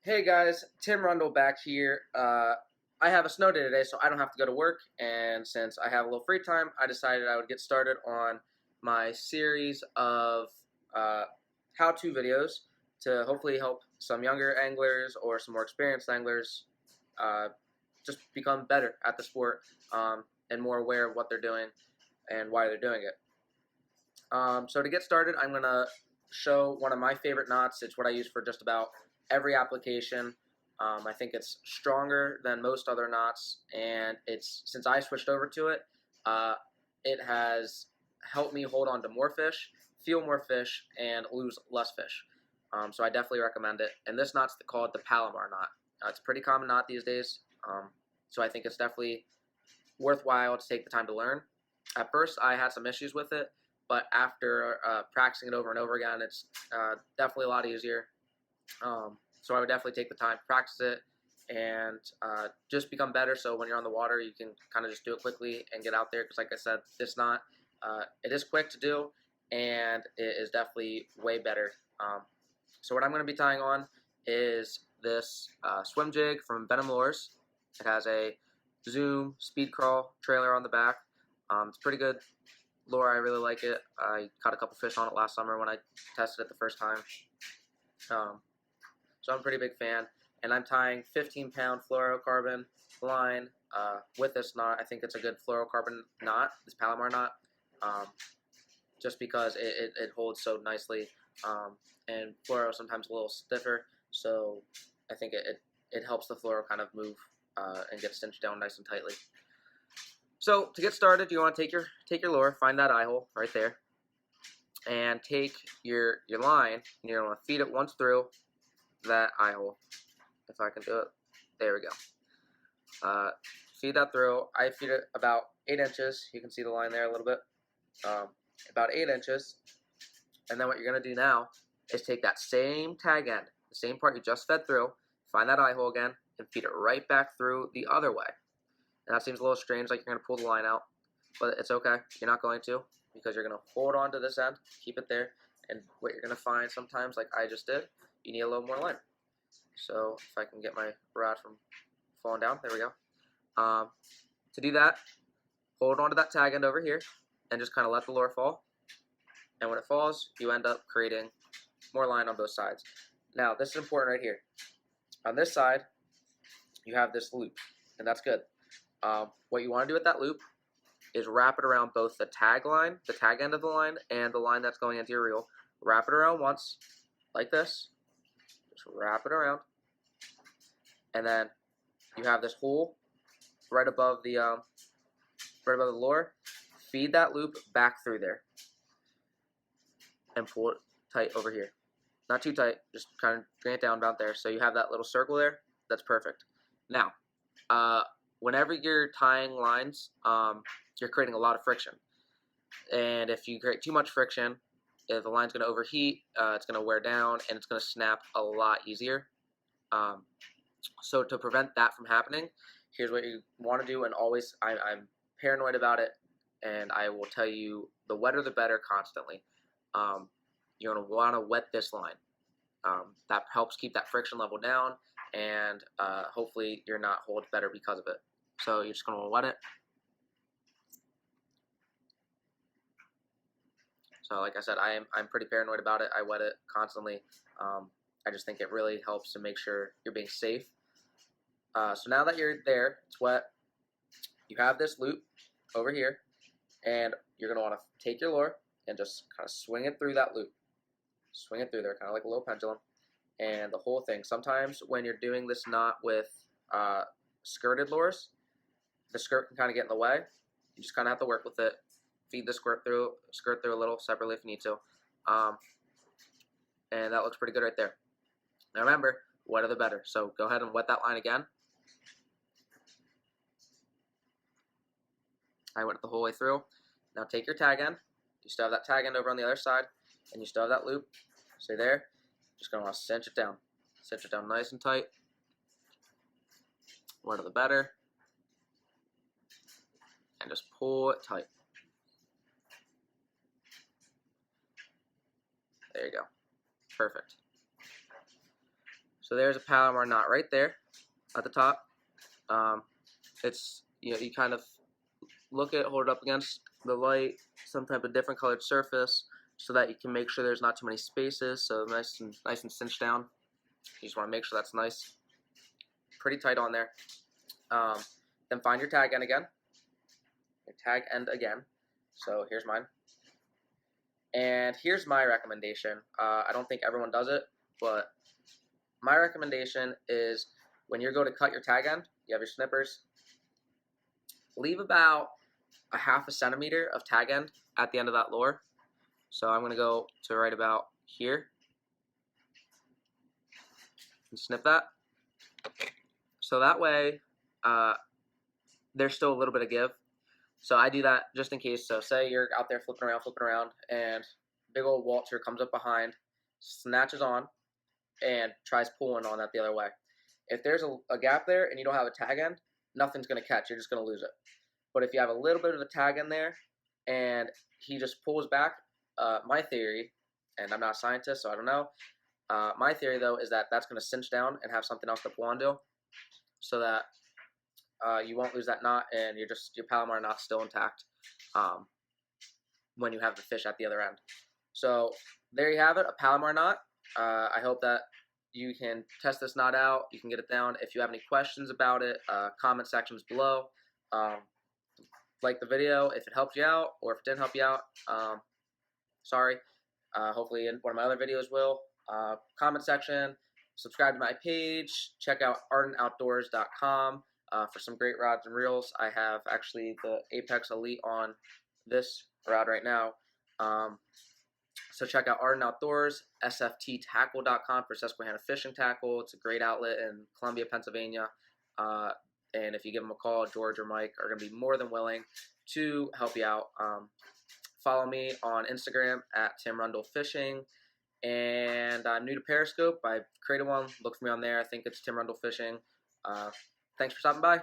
Hey guys, Tim Rundle back here. I have a snow day today, so I don't have to go to work. And since I have a little free time, I decided I would get started on my series of how-to videos to hopefully help some younger anglers or some more experienced anglers uh, just become better at the sport and more aware of what they're doing and why they're doing it. So to get started, I'm going to show one of my favorite knots. It's what I use for just about every application. I think it's stronger than most other knots, and since I switched over to it, it has helped me hold on to more fish, feel more fish, and lose less fish. So I definitely recommend it. And this knot's called the Palomar knot. It's a pretty common knot these days, so I think it's definitely worthwhile to take the time to learn. At first, I had some issues with it, but after practicing it over and over again, it's definitely a lot easier. So I would definitely take the time to practice it and just become better. So when you're on the water, you can kind of just do it quickly and get out there. Because like I said, this knot, it is quick to do, and it is definitely way better. So what I'm going to be tying on is this swim jig from Venom Lures. It has a Zoom speed crawl trailer on the back. It's pretty good lure. I really like it. I caught a couple fish on it last summer when I tested it the first time. So I'm a pretty big fan. And I'm tying 15-pound fluorocarbon line with this knot. I think it's a good fluorocarbon knot, this Palomar knot, just because it holds so nicely. And fluoro is sometimes a little stiffer, so I think it helps the fluoro kind of move and get cinched down nice and tightly. So to get started, you want to take your lure, find that eye hole right there, and take your line, and you're going to feed it once through that eye hole. If I can do it, there we go. Feed that through. I feed it about 8 inches. You can see the line there a little bit. About 8 inches. And then what you're going to do now is take that same tag end, the same part you just fed through, find that eye hole again, and feed it right back through the other way. And that seems a little strange, like you're going to pull the line out, but it's okay. You're not going to, because you're going to hold on to this end, keep it there, and what you're going to find sometimes, like I just did, you need a little more line. So if I can get my rod from falling down, there we go. To do that, hold on to that tag end over here, and just kind of let the lure fall. And when it falls, you end up creating more line on both sides. Now, this is important right here. On this side, you have this loop, and that's good. What you want to do with that loop is wrap it around both the tag line, the tag end of the line, and the line that's going into your reel. Wrap it around once, like this. Just wrap it around. And then you have this hole right above the lure. Feed that loop back through there. And pull it tight over here. Not too tight, just kind of drain it down about there. So you have that little circle there. That's perfect. Now, whenever you're tying lines, you're creating a lot of friction. And if you create too much friction, the line's going to overheat, it's going to wear down, and it's going to snap a lot easier. So to prevent that from happening, here's what you want to do, and always, I'm paranoid about it, and I will tell you, the wetter the better constantly. You're going to want to wet this line. That helps keep that friction level down, and hopefully your knot holds better because of it. So you're just going to wet it. So like I said, I'm pretty paranoid about it. I wet it constantly. I just think it really helps to make sure you're being safe. So now that you're there, it's wet, you have this loop over here, and you're going to want to take your lure and just kind of swing it through that loop. Swing it through there, kind of like a little pendulum. And the whole thing, sometimes when you're doing this knot with skirted lures, the skirt can kind of get in the way. You just kind of have to work with it. Feed the skirt through a little separately if you need to. And that looks pretty good right there. Now remember, wetter the better. So go ahead and wet that line again. I went the whole way through. Now take your tag end. You still have that tag end over on the other side, and you still have that loop. Stay there. Just going to want to cinch it down. Cinch it down nice and tight. Wetter the better. And just pull it tight. There you go. Perfect. So there's a Palomar knot right there at the top. It's, you kind of look at it, hold it up against the light, some type of different colored surface, so that you can make sure there's not too many spaces. So nice and cinched down. You just want to make sure that's nice, pretty tight on there. Then find your tag end again. Your tag end again. So here's mine. And here's my recommendation. I don't think everyone does it, but my recommendation is when you're going to cut your tag end, you have your snippers, leave about a half a centimeter of tag end at the end of that lure. So I'm going to go to right about here and snip that. So that way there's still a little bit of give. So I do that just in case. So say you're out there flipping around, and big old Walter comes up behind, snatches on, and tries pulling on that the other way. If there's a gap there and you don't have a tag end, nothing's going to catch. You're just going to lose it. But if you have a little bit of a tag in there and he just pulls back, my theory, and I'm not a scientist, so I don't know, my theory, though, is that that's going to cinch down and have something else to pull onto, so that you won't lose that knot, and your Palomar knot's still intact when you have the fish at the other end. So there you have it, a Palomar knot. I hope that you can test this knot out. You can get it down. If you have any questions about it, comment sections below. Like the video if it helped you out, or if it didn't help you out, sorry. Hopefully in one of my other videos will. Comment section, subscribe to my page, check out ardentoutdoors.com for some great rods and reels. I have actually the Apex Elite on this rod right now. So check out Arden Outdoors, sfttackle.com for Susquehanna fishing tackle. It's a great outlet in Columbia, Pennsylvania. And if you give them a call, George or Mike are going to be more than willing to help you out. Follow me on Instagram at Tim Rundle Fishing. And I'm new to Periscope. I created one. Look for me on there. I think it's Tim Rundle Fishing. Thanks for stopping by.